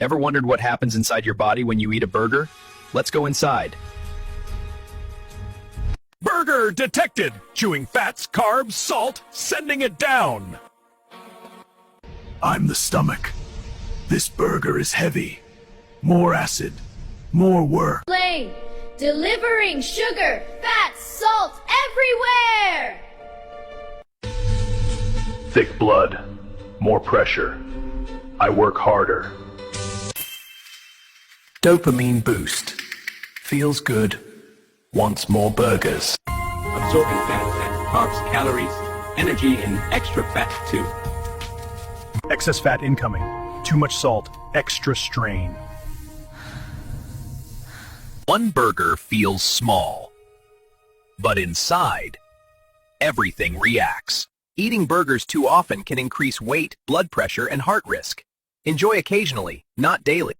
Ever wondered what happens inside your body when you eat a burger? Let's go inside. Burger detected! Chewing fats, carbs, salt, sending it down! I'm the stomach. This burger is heavy. More acid. More work. Plane, delivering sugar, fat, salt everywhere! Thick blood. More pressure. I work harder. Dopamine boost. Feels good. Wants more burgers. Absorbing fat, carbs, calories, energy, and extra fat too. Excess fat incoming. Too much salt. Extra strain. One burger feels small, but inside, everything reacts. Eating burgers too often can increase weight, blood pressure, and heart risk. Enjoy occasionally, not daily.